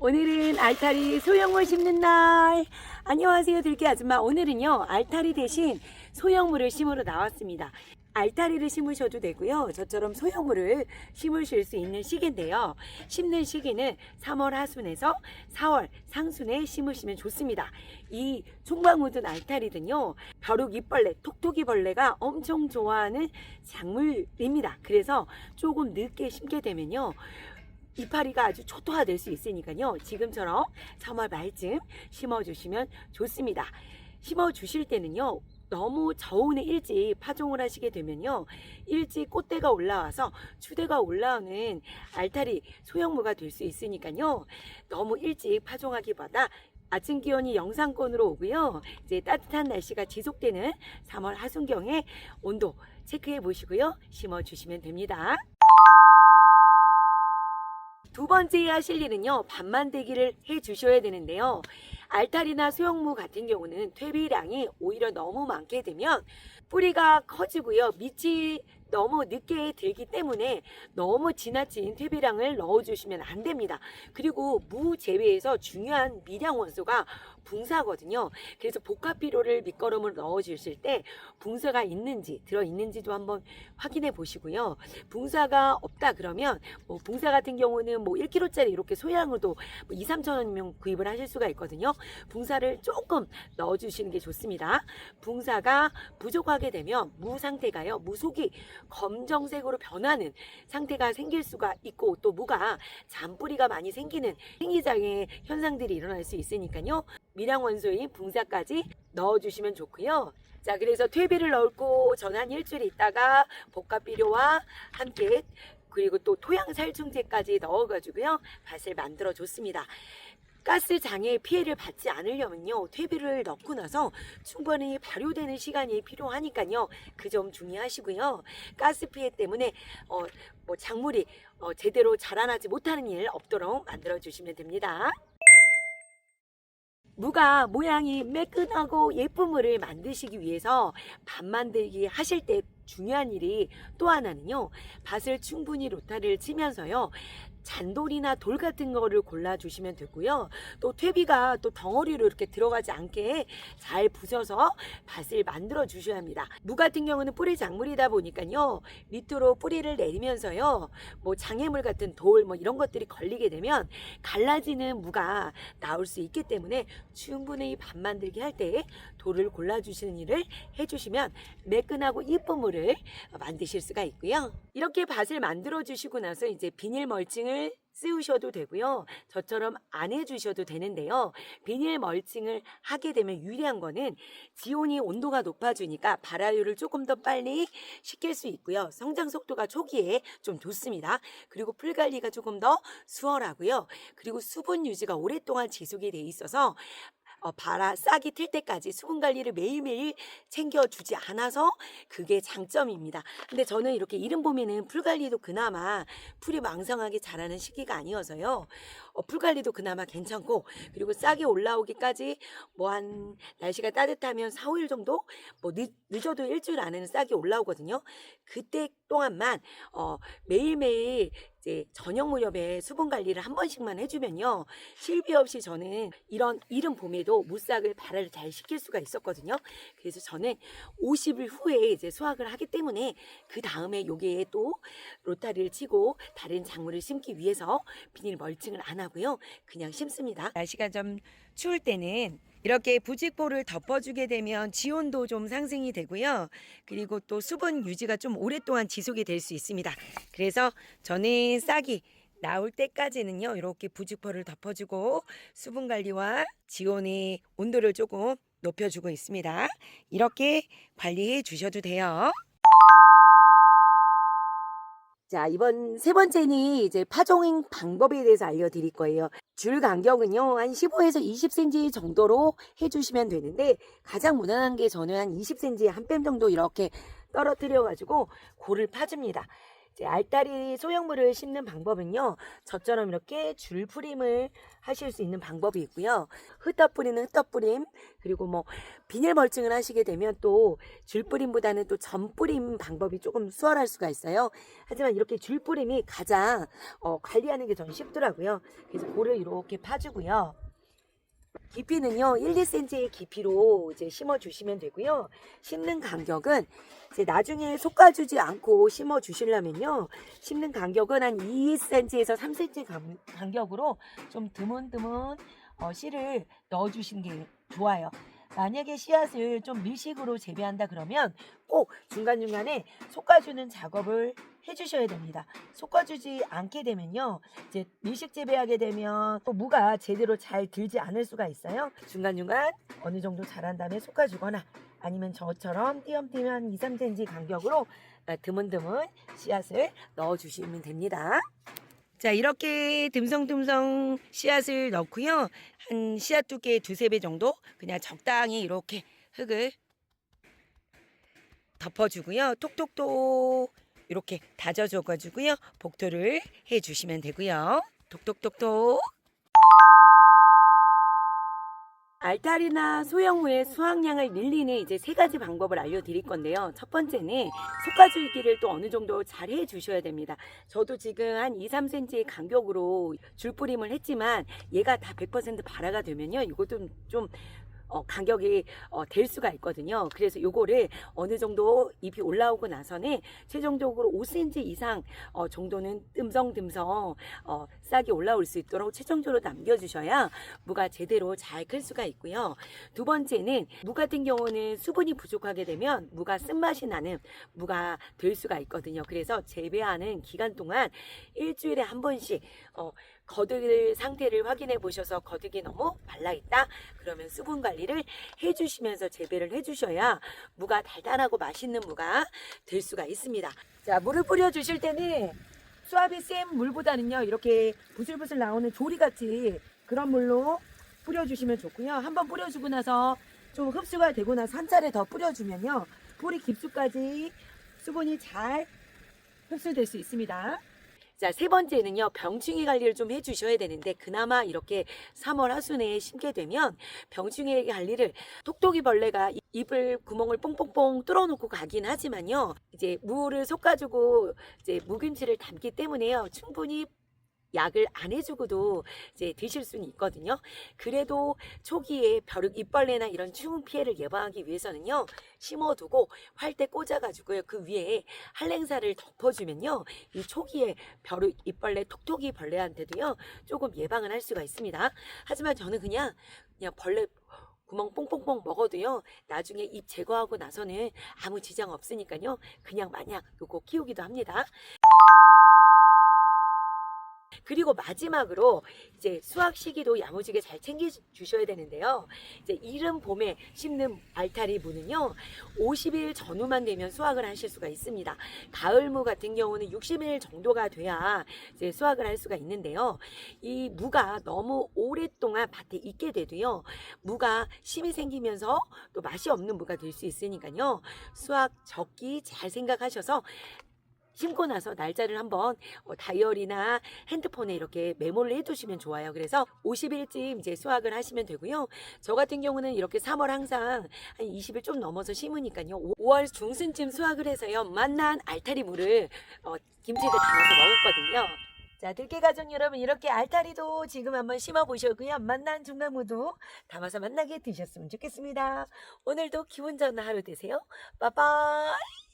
오늘은 알타리 소형물 심는 날. 안녕하세요, 들깨 아줌마. 오늘은요 알타리 대신 소형물을 심으러 나왔습니다. 알타리를 심으셔도 되고요, 저처럼 소형물을 심으실 수 있는 시기인데요, 심는 시기는 3월 하순에서 4월 상순에 심으시면 좋습니다. 이 총각 묻은 알타리는요, 벼룩 잎벌레, 톡톡이벌레가 엄청 좋아하는 작물입니다. 그래서 조금 늦게 심게 되면요, 이파리가 아주 초토화될 수 있으니까요, 지금처럼 3월 말쯤 심어주시면 좋습니다. 심어주실 때는요, 너무 저온에 일찍 파종을 하시게 되면요, 일찍 꽃대가 올라와서 추대가 올라오는 알타리 소형무가 될 수 있으니까요, 너무 일찍 파종하기보다 아침 기온이 영상권으로 오고요, 이제 따뜻한 날씨가 지속되는 3월 하순경에 온도 체크해 보시고요, 심어 주시면 됩니다. 두 번째 하실 일은요, 밭 만들기를 해 주셔야 되는데요, 알타리나 소형무 같은 경우는 퇴비량이 오히려 너무 많게 되면 뿌리가 커지고요, 밑이 너무 늦게 들기 때문에 너무 지나친 퇴비량을 넣어주시면 안 됩니다. 그리고 무 재배에서 중요한 미량 원소가 붕사거든요. 그래서 복합비료를 밑거름으로 넣어주실 때 붕사가 있는지 들어있는지도 한번 확인해 보시고요. 붕사가 없다 그러면 붕사 같은 경우는 1kg짜리 이렇게 소량으로도 2, 3천 원이면 구입을 하실 수가 있거든요. 붕사를 조금 넣어주시는 게 좋습니다. 붕사가 부족하게 되면 무 상태가요, 무속이 검정색으로 변하는 상태가 생길 수가 있고, 또 무가 잔뿌리가 많이 생기는 생리장애 현상들이 일어날 수 있으니까요, 미량 원소인 붕사까지 넣어주시면 좋고요. 자, 그래서 퇴비를 넣고 전 한 일주일 있다가 복합비료와 함께, 그리고 또 토양 살충제까지 넣어가지고요, 밭을 만들어 줬습니다. 가스 장애의 피해를 받지 않으려면요, 퇴비를 넣고 나서 충분히 발효되는 시간이 필요하니까요, 그 점 중요하시고요. 가스 피해 때문에 작물이 제대로 자라나지 못하는 일 없도록 만들어 주시면 됩니다. 무가 모양이 매끈하고 예쁜 물을 만드시기 위해서 밭 만들기 하실 때 중요한 일이 또 하나는요, 밭을 충분히 로타리를 치면서요, 잔돌이나 돌 같은 거를 골라주시면 되고요, 또 퇴비가 또 덩어리로 이렇게 들어가지 않게 잘 부셔서 밭을 만들어 주셔야 합니다. 무 같은 경우는 뿌리 작물이다 보니까요, 밑으로 뿌리를 내리면서요, 장애물 같은 돌 이런 것들이 걸리게 되면 갈라지는 무가 나올 수 있기 때문에 충분히 밭 만들기 할 때 돌을 골라주시는 일을 해주시면 매끈하고 이쁜 물을 만드실 수가 있고요. 이렇게 밭을 만들어 주시고 나서 이제 비닐 멀칭을 쓰셔도 되고요, 저처럼 안 해주셔도 되는데요, 비닐 멀칭을 하게 되면 유리한 거는 지온이 온도가 높아지니까 발화율을 조금 더 빨리 시킬 수 있고요, 성장 속도가 초기에 좀 좋습니다. 그리고 풀 관리가 조금 더 수월하고요, 그리고 수분 유지가 오랫동안 지속이 돼 있어서 싹이 틀 때까지 수분 관리를 매일매일 챙겨주지 않아서 그게 장점입니다. 근데 저는 이렇게 이른 봄에는 풀 관리도 그나마 풀이 왕성하게 자라는 시기가 아니어서요, 풀 관리도 그나마 괜찮고, 그리고 싹이 올라오기까지 한 날씨가 따뜻하면 4, 5일 정도, 늦어도 일주일 안에는 싹이 올라오거든요. 그때 동안만 매일매일 이제 저녁 무렵에 수분 관리를 한 번씩만 해주면요, 실비 없이 저는 이런 이른 봄에도 무싹을 발화를 잘 시킬 수가 있었거든요. 그래서 저는 50일 후에 이제 수확을 하기 때문에 그 다음에 여기에 또 로타리를 치고 다른 작물을 심기 위해서 비닐 멀칭을 안 하고요, 그냥 심습니다. 날씨가 좀 추울 때는 이렇게 부직포를 덮어주게 되면 지온도 좀 상승이 되고요, 그리고 또 수분 유지가 좀 오랫동안 지속이 될 수 있습니다. 그래서 저는 싹이 나올 때까지는요, 이렇게 부직포를 덮어주고 수분 관리와 지온의 온도를 조금 높여주고 있습니다. 이렇게 관리해 주셔도 돼요. 자, 이번 세 번째는 이제 파종 방법에 대해서 알려드릴 거예요. 줄 간격은요, 한 15에서 20cm 정도로 해주시면 되는데, 가장 무난한 게 저는 한 20cm 한 뺨 정도 이렇게 떨어뜨려 가지고 골을 파줍니다. 이제 알타리 소형물을 심는 방법은요. 저처럼 이렇게 줄풀임을 하실 수 있는 방법이 있고요. 흩어뿌리는 흩어뿌림, 그리고 뭐 비닐 멀칭을 하시게 되면 또 줄뿌림보다는 또 전뿌림 방법이 조금 수월할 수가 있어요. 하지만 이렇게 줄뿌림이 가장 관리하는 게 저는 쉽더라고요. 그래서 볼을 이렇게 파주고요. 깊이는요 1, 2cm의 깊이로 이제 심어 주시면 되고요. 심는 간격은 이제 나중에 솎아주지 않고 심어 주시려면요, 심는 간격은 한 2cm에서 3cm 간격으로 좀 드문드문 씨를 넣어 주시는 게 좋아요. 만약에 씨앗을 좀 밀식으로 재배한다 그러면 꼭 중간중간에 솎아주는 작업을 해주셔야 됩니다. 솎아주지 않게 되면요, 이제 밀식 재배하게 되면 또 무가 제대로 잘 들지 않을 수가 있어요. 중간중간 어느 정도 자란 다음에 솎아주거나 아니면 저처럼 띄엄띄엄 한 2, 3cm 간격으로 드문드문 씨앗을 넣어주시면 됩니다. 자, 이렇게 듬성듬성 씨앗을 넣고요. 한 씨앗 두께 2~3배 정도 그냥 적당히 이렇게 흙을 덮어주고요. 톡톡톡 이렇게 다져줘가지고요. 복토를 해주시면 되고요. 톡톡톡톡. 알타리나 소형물의 수확량을 늘리는 이제 3가지 방법을 알려드릴 건데요. 첫 번째는 솎아주기를 또 어느 정도 잘 해주셔야 됩니다. 저도 지금 한 2, 3cm의 간격으로 줄뿌림을 했지만 얘가 다 100% 발화가 되면요, 이것도 좀 간격이 될 수가 있거든요. 그래서 요거를 어느 정도 잎이 올라오고 나서는 최종적으로 5cm 이상 정도는 듬성듬성 싹이 올라올 수 있도록 최종적으로 남겨주셔야 무가 제대로 잘 클 수가 있고요. 두 번째는 무 같은 경우는 수분이 부족하게 되면 무가 쓴맛이 나는 무가 될 수가 있거든요. 그래서 재배하는 기간 동안 일주일에 한 번씩 거득 상태를 확인해 보셔서 거득이 너무 말라있다 그러면 수분 관리를 해주시면서 재배를 해주셔야 무가 달달하고 맛있는 무가 될 수가 있습니다. 자, 물을 뿌려 주실 때는 수압이 센 물보다는요, 이렇게 부슬부슬 나오는 조리같이 그런 물로 뿌려주시면 좋고요. 한번 뿌려주고 나서 좀 흡수가 되고 나서 한 차례 더 뿌려주면요, 뿌리 깊숙까지 수분이 잘 흡수될 수 있습니다. 자, 3번째는요, 병충해 관리를 좀 해주셔야 되는데, 그나마 이렇게 3월 하순에 심게 되면 병충해 관리를, 톡톡이 벌레가 입을 구멍을 뽕뽕뽕 뚫어놓고 가긴 하지만요, 이제 무를 솎아주고 이제 무김치를 담기 때문에요, 충분히 약을 안 해주고도 이제 드실 수는 있거든요. 그래도 초기에 벼룩 잎벌레나 이런 충 피해를 예방하기 위해서는요, 심어두고 활대 꽂아가지고요, 그 위에 한랭사를 덮어주면요, 이 초기에 벼룩 잎벌레 톡톡이 벌레한테도요 조금 예방을 할 수가 있습니다. 하지만 저는 그냥 벌레 구멍 뽕뽕뽕 먹어도요, 나중에 잎 제거하고 나서는 아무 지장 없으니까요, 그냥 마냥 요거 키우기도 합니다. 그리고 마지막으로 이제 수확 시기도 야무지게 잘 챙겨 주셔야 되는데요. 이제 이른 봄에 심는 알타리 무는요, 50일 전후만 되면 수확을 하실 수가 있습니다. 가을무 같은 경우는 60일 정도가 돼야 이제 수확을 할 수가 있는데요. 이 무가 너무 오랫동안 밭에 있게 돼도요, 무가 심이 생기면서 또 맛이 없는 무가 될 수 있으니까요. 수확 적기 잘 생각하셔서 심고 나서 날짜를 한번 다이어리나 핸드폰에 이렇게 메모를 해두시면 좋아요. 그래서 50일쯤 이제 수확을 하시면 되고요. 저 같은 경우는 이렇게 3월 항상 한 20일 좀 넘어서 심으니까요, 5월 중순쯤 수확을 해서요, 맛난 알타리 무를 김치에 담아서 먹었거든요. 자, 들깨가족 여러분, 이렇게 알타리도 지금 한번 심어보셨고요, 맛난 중나무도 담아서 맛나게 드셨으면 좋겠습니다. 오늘도 기분 좋은 하루 되세요. 빠빠이.